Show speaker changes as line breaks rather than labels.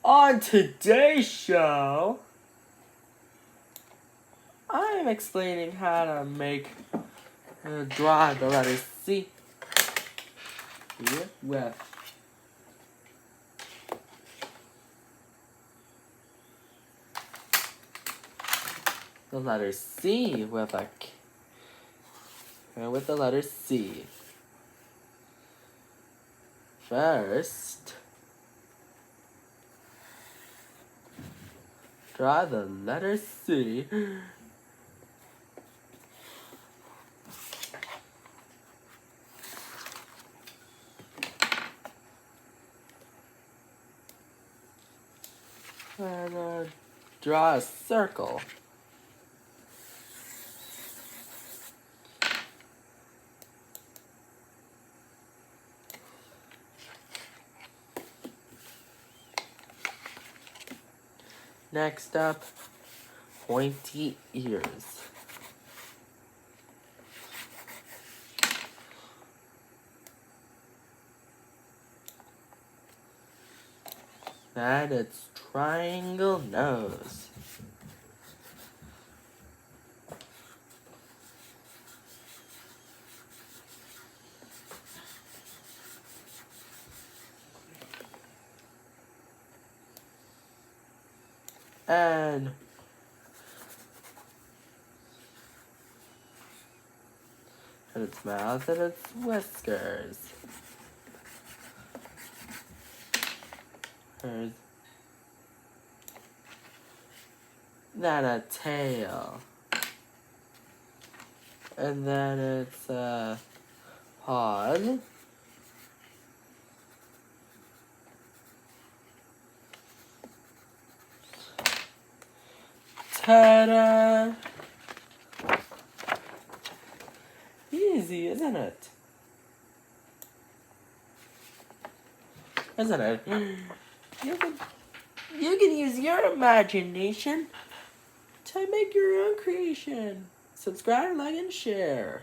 On today's show, I'm explaining how to draw the letter C here with the letter C with the letter C. First, draw the letter C. And draw a circle. Next up, pointy ears. And its triangle nose. And its mouth and its whiskers. Then a tail. And then it's a paw. Ta-da! Easy, isn't it? Isn't it? You can use your imagination to make your own creation. Subscribe, like, and share.